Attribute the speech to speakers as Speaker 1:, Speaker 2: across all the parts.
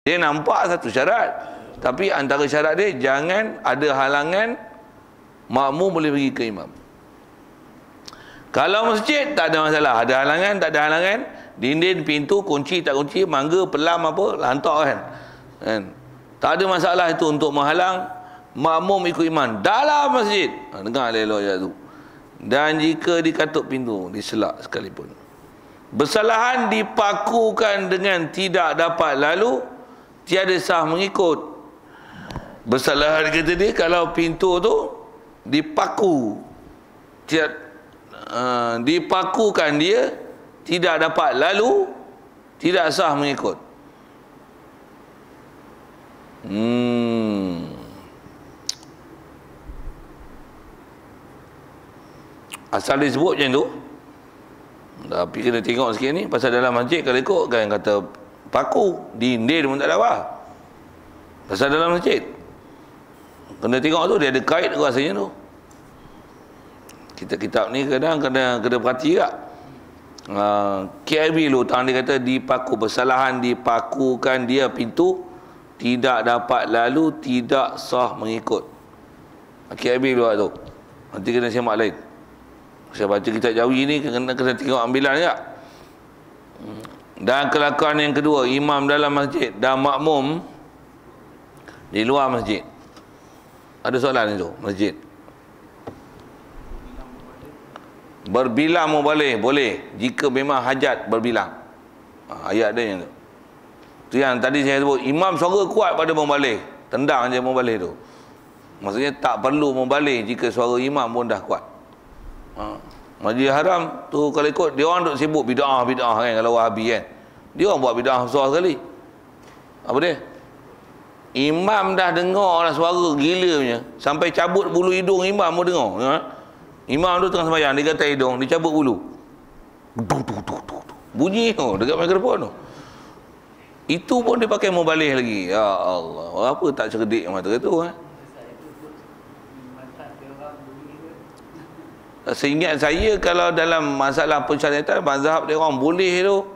Speaker 1: Dia nampak satu syarat, tapi antara syarat dia jangan ada halangan makmum boleh pergi ke imam. Kalau masjid tak ada masalah, ada halangan tak ada halangan, dinding, pintu, kunci tak kunci, mangga, pelam apa, lantak kan. Tak ada masalah itu untuk menghalang makmum ikut imam dalam masjid. Dengar elok je tu. Dan jika dikatuk pintu, diselak sekalipun. Bersalahan dipakukan dengan tidak dapat lalu, tiada sah mengikut. Bersalahan kata dia kalau pintu tu dipaku, dipakukan dia tidak dapat lalu, tidak sah mengikut. Asal disebut macam tu. Tapi kena tengok sikit ni. Pasal dalam masjid kalau ikut kan kata paku, dinding pun tak ada apa. Pasal dalam masjid kena tengok tu, dia ada kait tu rasanya tu. Kitab-kitab ni kadang kena perhati tak. KIV lu tang dia kata dipaku, bersalahan dipakukan dia pintu tidak dapat lalu, tidak sah mengikut. KIV lu tu. Nanti kena semak lain. Saya baca kitab Jawi ni kena tengok ambilan tak. Dan kelakuan yang kedua, imam dalam masjid dan makmum di luar masjid. Ada soalan itu, masjid. Berbilang boleh jika memang hajat berbilang. Ayat dia yang tu. Tu yang tadi saya sebut, imam suara kuat pada membalik, tendang je membalik tu. Maksudnya tak perlu membalik jika suara imam pun dah kuat. Majlis Haram tu kalau ikut dia orang duk sibuk bid'ah kan, kalau Wahabi kan. Dia orang buat bid'ah besar sekali. Apa dia? Imam dah dengar lah suara gila punya, sampai cabut bulu hidung imam pun dengar. Imam tu tengah sembahyang, dia kata hidung, dia cabut bulu. Bunyi tu dekat mikrofon tu. Itu pun dia pakai mubalih lagi. Ya Allah, apa tak cerdik mata tu Seingat saya kalau dalam masalah pensyariatan mazhab dia orang boleh tu.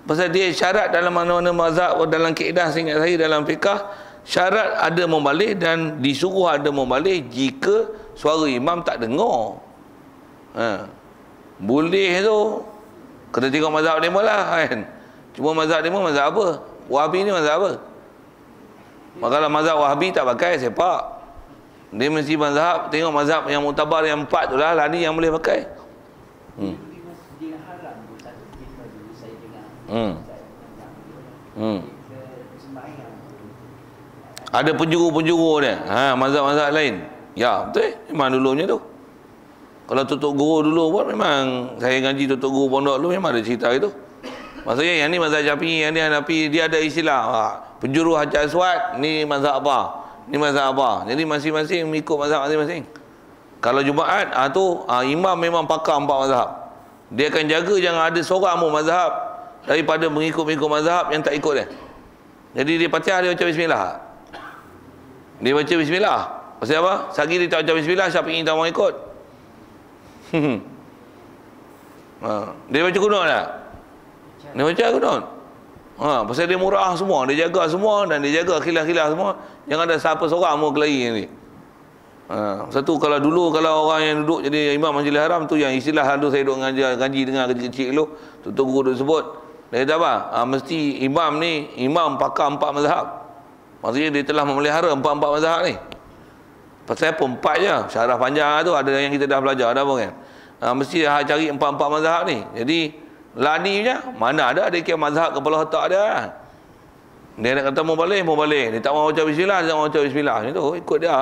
Speaker 1: Pasal dia syarat dalam mana-mana mazhab, dalam kaedah seingat saya dalam fiqah, syarat ada membalik dan disuruh ada membalik jika suara imam tak dengar. Boleh tu kena tengok mazhab dia lah kan. Cuma mazhab dia mazhab apa? Wahabi ni mazhab apa? Kalau mazhab Wahabi tak pakai sepak. Dia mesti mazhab, tengok mazhab yang muktabar yang 4 tu lah ni yang boleh pakai. Ada penjuru-penjuru dia. Mazhab-mazhab lain. Ya, betul. Memang dulunya tu. Kalau tutup guru dulu pun memang saya ngaji tutup guru pondok dulu memang ada cerita itu. Maksudnya yang ni mazhab Syafi'i, yang ni Hanafi, dia ada istilah. Penjuru Hajar Aswad ni mazhab apa? Ni mazhab apa? Jadi masing-masing mengikut mazhab masing-masing. Kalau Jumaat imam memang pakar 4 mazhab. Dia akan jaga jangan ada seorang pun mazhab daripada mengikut-mengikut mazhab yang tak ikut dia. Jadi dia Fatihah dia baca bismillah. Dia baca bismillah. Pasal apa? Sagi dia tak baca bismillah, Syafi'i tak mau ikut. Dia baca kunut tak? Dia baca kunut. Pasal dia murah semua, dia jaga semua dan dia jaga khilaf-khilaf semua. Jangan ada siapa seorang mau kelahi ni. Satu kalau dulu kalau orang yang duduk jadi imam Majlis Haram tu yang istilah dulu saya duduk ngaji dengar kecil-kecil dulu, tutup guru duduk sebut. Dia kata apa? Mesti imam ni imam pakar 4 mazhab. Maksudnya dia telah memelihara 4 mazhab ni. Pasal apa 4 je? Syarah panjang tu ada yang kita dah belajar dah pun kan. Mesti cari 4 mazhab ni. Jadi lani je mana ada kira mazhab kepala otak dia. Dia nak kata mau balik. Dia tak mau baca bismillah, dia tak mau baca bismillah. Itu ikut dia.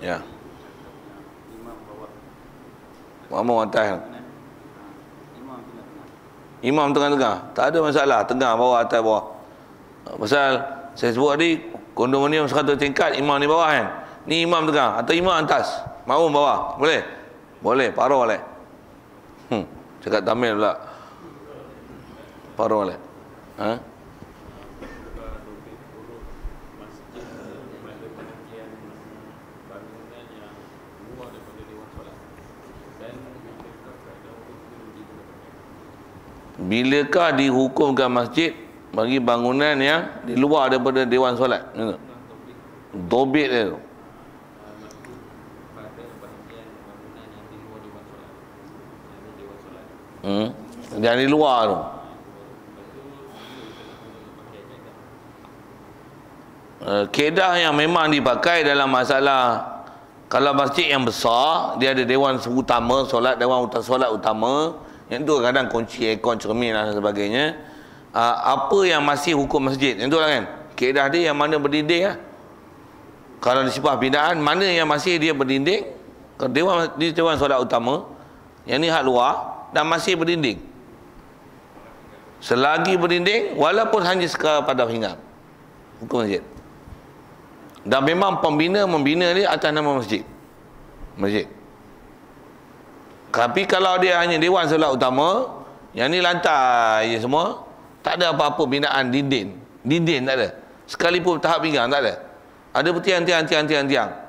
Speaker 1: Ya. Imam atas. Imam tengah-tengah. Tak ada masalah, tengah bawah atas bawah. Pasal saya sebut tadi kondominium 100 tingkat, imam ni bawah kan. Ni imam tengah atau imam atas, makmum bawah. Boleh? Boleh, paruh boleh. Cakap tamil pula. Paruh boleh. Bilakah dihukumkan masjid bagi bangunan yang di luar daripada dewan solat? Dobit dia tu. Yang di luar tu. Kaedah yang memang dipakai dalam masalah, kalau masjid yang besar, dia ada dewan utama solat, dewan solat utama, yang tu kadang kunci aircon, cermin dan sebagainya. Apa yang masih hukum masjid, yang tu lah kan, kaedah dia yang mana berdinding lah. Kalau disebut binaan, mana yang masih dia berdinding, dewan solat utama, yang ni hak luar dan masih berdinding, selagi berdinding walaupun hanya sekadar pada pinggang, hukum masjid. Dan memang pembina membina dia atas nama masjid. Tapi kalau dia hanya dewan solat utama, yang ni lantai je semua, tak ada apa-apa binaan dinding tak ada, sekalipun tahap pinggang tak ada. Ada tiang.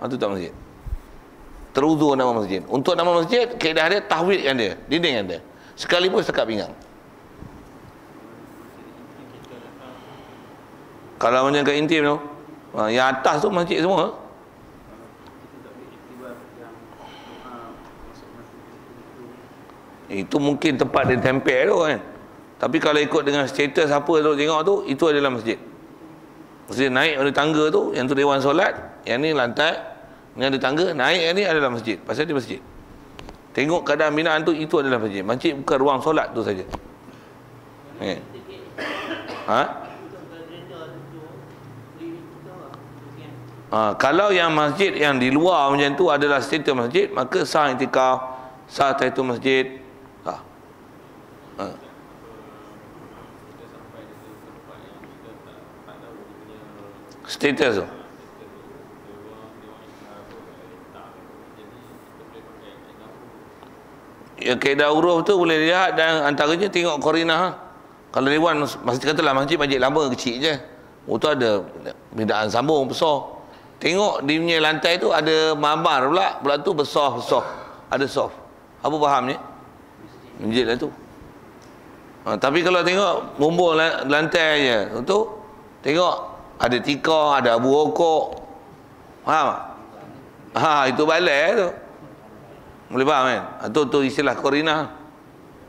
Speaker 1: Itu tak masjid. Teruzur nama masjid. Untuk nama masjid, kaedah dia tahwid yang dia, dinding yang dia, sekalipun sekat pinggang. Kalau macam kat intim tu, yang atas tu masjid semua. Itu mungkin tempat dia tempel tu kan. Tapi kalau ikut dengan status apa tu tengok tu, itu adalah masjid. Maksudnya naik ada tangga tu, yang tu dewan solat, yang ni lantai, yang ada tangga, naik yang ni adalah masjid. Pasal dia masjid. Tengok keadaan binaan tu, itu adalah masjid. Masjid bukan ruang solat tu saja. Kalau yang masjid yang di luar macam tu adalah status masjid, maka sah i'tikaf, sah tahiyatul masjid. Status tu. Ya, kaedah huruf tu boleh lihat, dan antaranya tengok korinah. Kalau dewan masjid, katalah masjid lama kecil je, tu ada bidaan sambung besar. Tengok di punya lantai tu ada mambar pula tu besar, ada soft. Apa faham ni? Masjid lah tu. Tapi kalau tengok bumbung lantai je tu, tengok ada tikar, ada abu rokok. Faham tak? Itu balai tu. Boleh faham kan? Tu istilah korinah.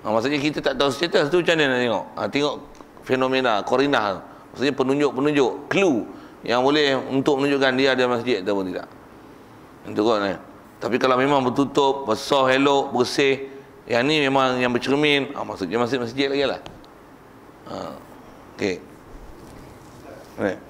Speaker 1: Maksudnya kita tak tahu status tu, macam mana nak tengok? Tengok fenomena korinah. Maksudnya penunjuk, clue yang boleh untuk menunjukkan dia ada masjid ataupun tidak. Itu kot kan. Tapi kalau memang bertutup, besar, elok, bersih, yang ni memang yang bercermin, maksudnya masjid lagi lah. Okey. Baik.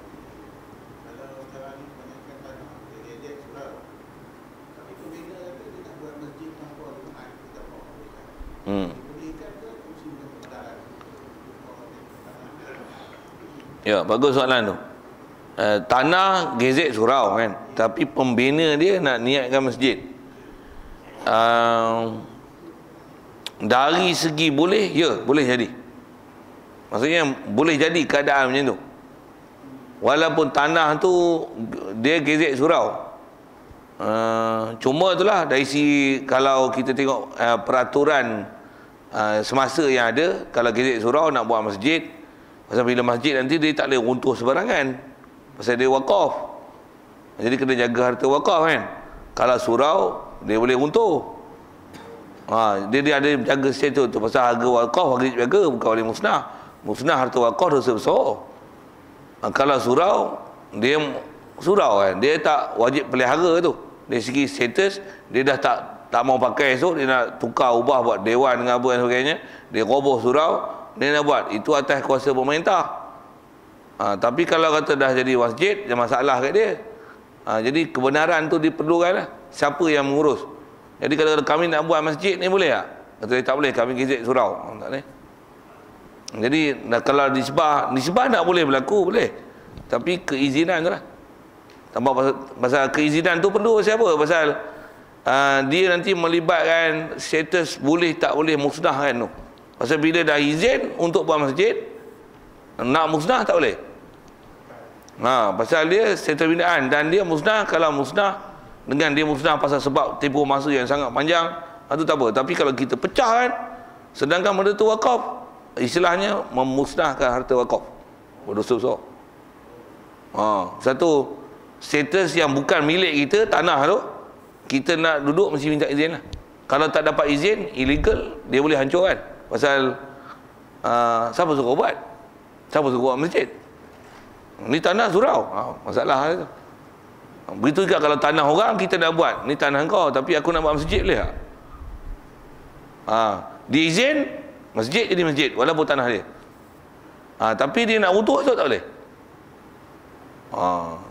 Speaker 1: Ya, bagus soalan tu. Tanah gezek surau kan, tapi pembina dia nak niatkan masjid. Dari segi boleh, ya, boleh jadi. Maksudnya boleh jadi keadaan macam tu. Walaupun tanah tu dia gezek surau. Cuma itulah dari segi, kalau kita tengok peraturan semasa yang ada, kalau gezek surau nak buat masjid, pasal bila masjid nanti dia tak boleh runtuh sebarangan, pasal dia wakaf. Jadi kena jaga harta wakaf kan. Kalau surau dia boleh runtuh. Dia ada jaga status tu, pasal harga wakaf harga jaga, bukan boleh musnah. Musnah harta wakaf dosa besar. Kalau surau, dia surau kan, dia tak wajib pelihara tu. Dari segi status, dia dah tak mau pakai esok, dia nak tukar ubah buat dewan dengan apa dan sebagainya, dia roboh surau, dia nak buat, itu atas kuasa pemerintah. Tapi kalau kata dah jadi masjid, ada masalah kat dia. Jadi kebenaran tu diperlukan lah, siapa yang mengurus. Jadi kalau kami nak buat masjid ni boleh tak? Kata dia tak boleh, kami gezek surau. Tak boleh. Jadi kalau nisbah nak boleh berlaku, boleh. Tapi keizinan tu lah. Pasal keizinan tu perlu siapa? Pasal dia nanti melibatkan status boleh tak boleh musnahkan tu. Pasal bila dah izin untuk buat masjid, nak musnah tak boleh. Pasal dia status binaan, dan dia musnah, kalau musnah dengan dia musnah pasal sebab tempoh masa yang sangat panjang, itu tak apa. Tapi kalau kita pecah kan, sedangkan benda tu wakaf, istilahnya memusnahkan harta wakaf. Berdosa besar. Satu status yang bukan milik kita, tanah tu, kita nak duduk mesti minta izin lah. Kalau tak dapat izin, illegal, dia boleh hancurkan. Pasal siapa suruh buat? Siapa suruh buat masjid? Ni tanah surau. Masalah tu. Begitu juga kalau tanah orang kita nak buat. Ni tanah kau, tapi aku nak buat masjid boleh tak? Diizin, masjid jadi masjid walaupun tanah dia. Tapi dia nak runtuh tu tak boleh.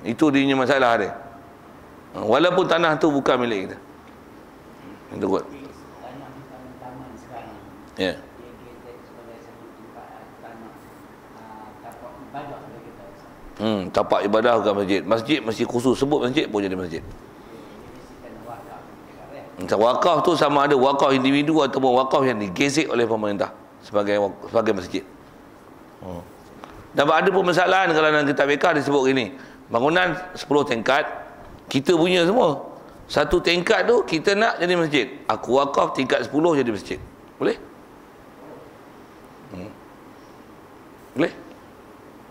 Speaker 1: Itu dia masalah dia. Walaupun tanah tu bukan milik kita. Itu kot. Ya. Tapak ibadah bukan masjid. Masjid mesti khusus sebut masjid pun jadi masjid. Wakaf tu sama ada wakaf individu ataupun wakaf yang digezek oleh pemerintah sebagai masjid. Dan ada permasalahan kalau dalam kitab fiqh disebut gini, bangunan 10 tingkat kita punya semua. Satu tingkat tu kita nak jadi masjid. Aku wakaf tingkat 10 jadi masjid. Boleh? Boleh?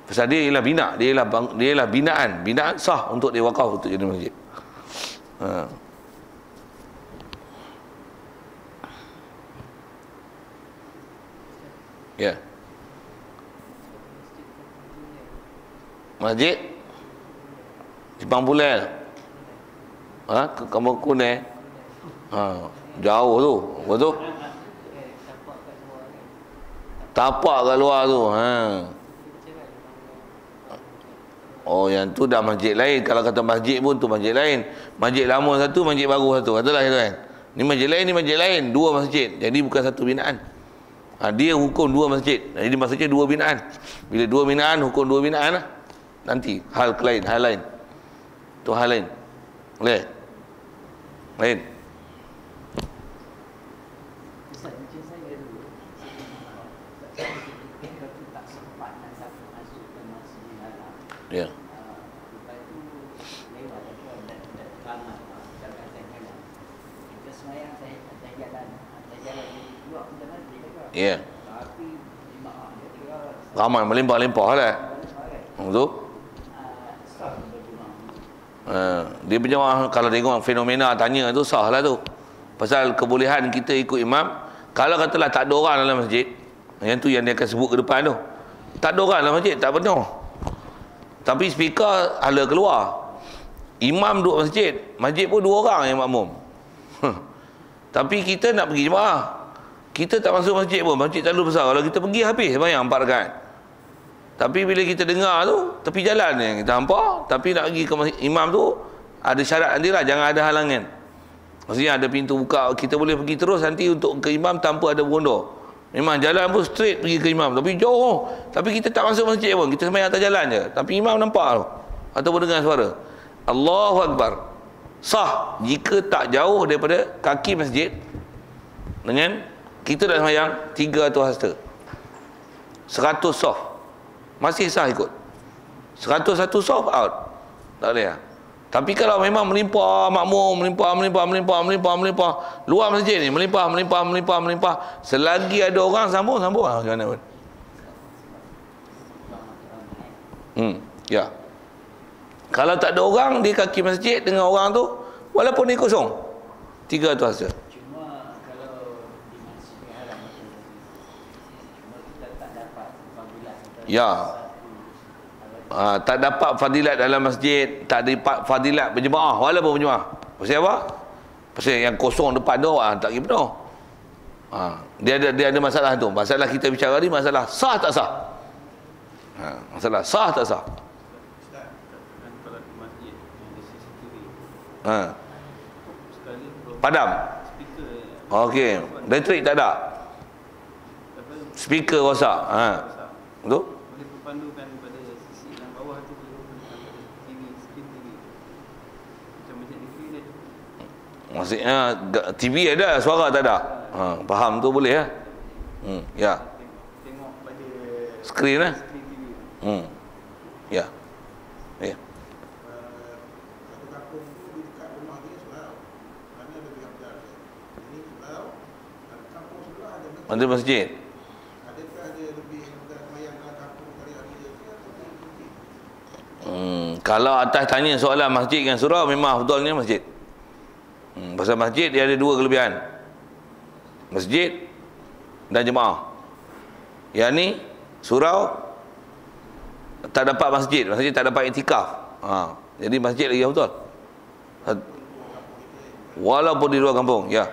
Speaker 1: Pasal dia ialah bina, dia ialah binaan sah untuk dia wakaf untuk jadi masjid. Ya. Masjid Simpang Pulel. Ke Kampung Kunir. Jauh tu. Betul? Tapak kat luar tu. Oh, yang tu dah masjid lain. Kalau kata masjid pun tu masjid lain. Masjid lama satu, masjid baru satu. Katalah itu kan. Ni masjid lain, ni masjid lain. Dua masjid. Jadi bukan satu binaan. Dia hukum dua masjid. Jadi maksudnya dua binaan. Bila dua binaan, hukum dua binaan lah. Nanti hal lain, hal lain. Tu hal lain. Boleh? Lain. Ya. Ya. Ramai melimpah-limpah lah. Betul? Dia punya kalau tengok fenomena tanya tu sah lah tu. Pasal kebolehan kita ikut imam. Kalau katalah tak ada orang dalam masjid, yang tu yang dia akan sebut ke depan tu. Tak ada orang dalam masjid, tak penuh. Tapi speaker hala keluar. Imam duduk masjid, masjid pun dua orang yang makmum. Tapi kita nak pergi jemaah. Kita tak masuk masjid pun, masjid terlalu besar. Kalau kita pergi habis sembahyang 4 rakaat. Tapi bila kita dengar tu, tepi jalan yang kita hampa, tapi nak pergi ke imam tu ada syarat nanti lah, jangan ada halangan. Maksudnya ada pintu buka, kita boleh pergi terus nanti untuk ke imam tanpa ada berondor. Memang jalan pun straight pergi ke imam, tapi jauh. Tapi kita tak masuk masjid pun, kita sembahyang atas jalan je. Tapi imam nampak tu, ataupun dengar suara Allahu Akbar. Sah jika tak jauh daripada kaki masjid dengan kita dah sembahyang 300 hasta, 100 soft masih sah ikut. 101 soft out, tak boleh lah. Tapi kalau memang melimpah makmum, melimpah luar masjid ni, melimpah, selagi ada orang sambung lah, macam mana pun. Ya. Kalau tak ada orang di kaki masjid dengan orang tu, walaupun dia kosong, 300 hasta.
Speaker 2: Cuma kalau di Masjidil Haram itu, cuma kita tak dapat fadilat.
Speaker 1: Ya. Tak dapat fadilat dalam masjid, tak dapat fadilat berjemaah walaupun berjemaah. Pasal apa? Pasal yang kosong depan tu tak pergi penuh. Dia ada masalah tu. Masalah kita bicara ni masalah sah tak sah. Masalah sah tak sah. Padam. Okey, elektrik tak ada. Speaker rosak. Betul?
Speaker 3: Boleh berpandukan pada sisi yang bawah tu, TV, skrin TV. Macam masjid negeri ni.
Speaker 1: Maksudnya TV ada, suara tak ada. Faham tu boleh ya? Ya.
Speaker 3: Tengok pada
Speaker 1: Skrin lah.
Speaker 3: skrin TV.
Speaker 1: Ya. Ya.
Speaker 4: Satu kampung tu di dekat rumah dia surau. Mana ada pihak berjalan. Ini surau, dan kampung sebelah ada masjid.
Speaker 1: Ada masjid.
Speaker 4: Adakah dia
Speaker 1: Kalau atas tanya soalan masjid dengan surau, memang afdalnya masjid. Pasal masjid dia ada dua kelebihan. Masjid dan jemaah. Yang ni surau tak dapat masjid tak dapat iktikaf. Jadi masjid lagi afdal. Walaupun di luar kampung, ya.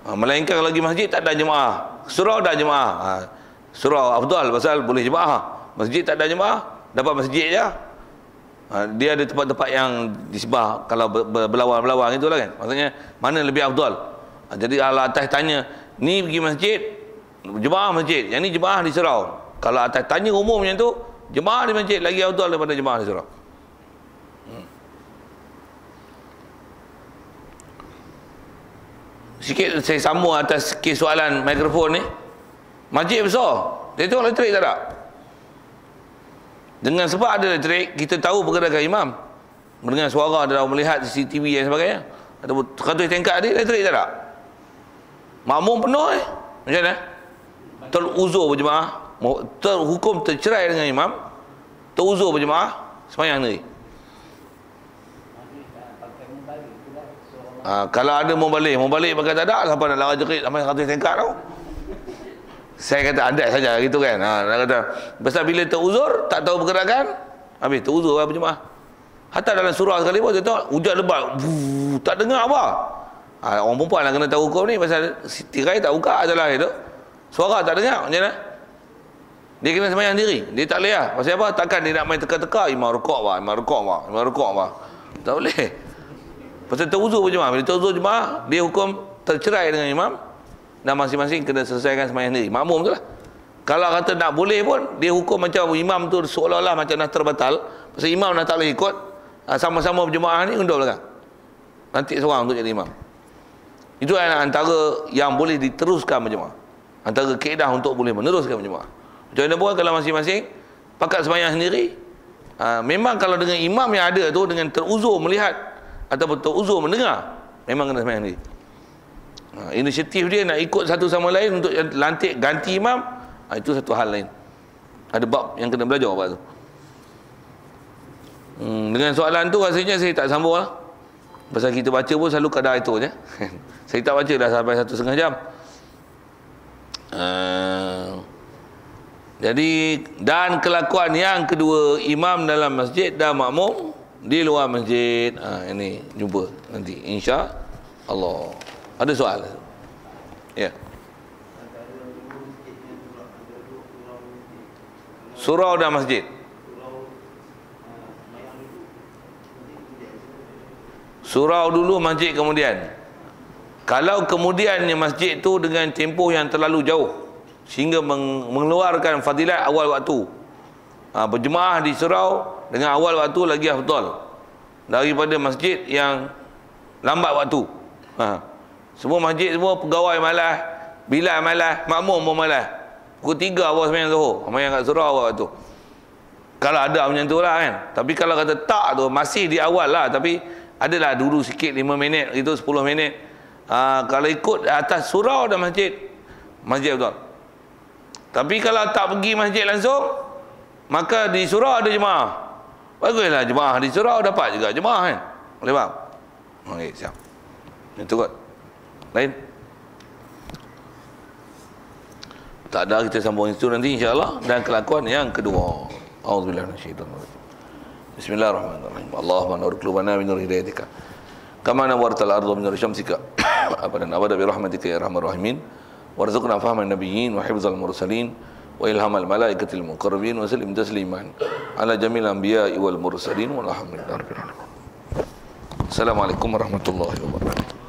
Speaker 1: Melainkan kalau lagi masjid tak ada jemaah. Surau ada jemaah. Surau afdal pasal boleh jemaah. Masjid tak ada jemaah, dapat masjid je. Dia ada tempat-tempat yang disebah kalau berlawan-berlawan itulah kan. Maksudnya mana lebih afdal. Jadi kalau atas tanya, ni pergi masjid, jemaah masjid. Yang ni jemaah di surau. Kalau atas tanya umum macam tu, jemaah di masjid lagi afdal daripada jemaah di surau. Sikit saya sambung atas kes soalan mikrofon ni. Masjid besar, dia tengok elektrik tak ada. Dengan sebab ada elektrik, kita tahu pergerakan imam. Mendengar suara dalam melihat CCTV dan sebagainya. Ada katus tingkat dia, elektrik tak ada. Makmum penuh macam mana? Teruzur berjemaah, terhukum tercerai dengan imam, teruzur berjemaah, sembahyang ni. Kalau ada mau balik pakai tak ada, siapa nak larang jerit sampai 100 tingkat tau. Saya kata adat saja gitu kan. Dia kata pasal bila teruzur tak tahu pergerakan, habis teruzur lah berjemaah. Hatta dalam surau sekali pun tengok hujan lebat, tak dengar apa. Orang perempuan lah kena tahu hukum ni pasal tirai tak buka ajalah itu. Suara tak dengar macam mana? Dia kena sembahyang diri. Dia tak boleh lah. Pasal apa? Takkan dia nak main teka-teka imam rukuk bah, imam rukuk bah. Tak boleh. Pasal teruzur berjemaah. Bila teruzur jemaah, dia hukum tercerai dengan imam dan masing-masing kena selesaikan sembahyang sendiri. Makmum tu lah. Kalau kata nak boleh pun, dia hukum macam imam tu seolah-olah macam dah terbatal. Pasal imam dah tak boleh ikut, sama-sama berjemaah ni undur belakang. Nanti seorang untuk jadi imam. Itu adalah antara yang boleh diteruskan berjemaah. Antara kaedah untuk boleh meneruskan berjemaah. Macam mana pun kalau masing-masing pakat sembahyang sendiri, memang kalau dengan imam yang ada tu dengan teruzur melihat ataupun teruzur mendengar, memang kena sembahyang sendiri. Inisiatif dia nak ikut satu sama lain untuk lantik ganti imam, itu satu hal lain. Ada bab yang kena belajar bab tu. Dengan soalan tu rasanya saya tak sambung lah. Pasal kita baca pun selalu kadar itu je. Saya tak baca dah sampai 1,5 jam. Jadi dan kelakuan yang kedua, imam dalam masjid dan makmum di luar masjid. Ini jumpa nanti insya Allah. Ada soal? Ya. Surau dan masjid. Surau dulu, masjid kemudian. Kalau kemudiannya masjid tu dengan tempoh yang terlalu jauh sehingga mengeluarkan fadilat awal waktu, berjemaah di surau dengan awal waktu lagi afdal daripada masjid yang lambat waktu. Semua masjid semua pegawai malas, Bilal malas, makmum pun malas. Pukul 3 awal sembahyang Zuhur, sembahyang kat surau awal waktu. Kalau ada macam tu lah kan. Tapi kalau kata tak tu, masih di awal lah, tapi adalah dulu sikit 5 minit itu 10 minit. Kalau ikut atas surau dan masjid, masjid betul. Tapi kalau tak pergi masjid langsung, maka di surau ada jemaah. Baguslah jemaah di surau dapat juga jemaah kan. Boleh faham? Okey, siap. Itu kot. Lain? Tak ada, kita sambung itu nanti insya-Allah. Dan kelakuan yang kedua. Auzubillahi minasyaitonir rajim. Bismillahirrahmanirrahim. Allahumma nur qulubana min nur hidayatika. Kama nawartal ardu min nur syamsika. Abadan abada bi rahmatika ya arhamar rahimin. Warzuqna fahman nabiyyin wa hifdzal mursalin wa ilhamal malaikatil muqarrabin wa sallim tasliman ala jamil anbiya'i wal mursalin walhamdulillahi rabbil alamin. Assalamualaikum warahmatullahi wabarakatuh.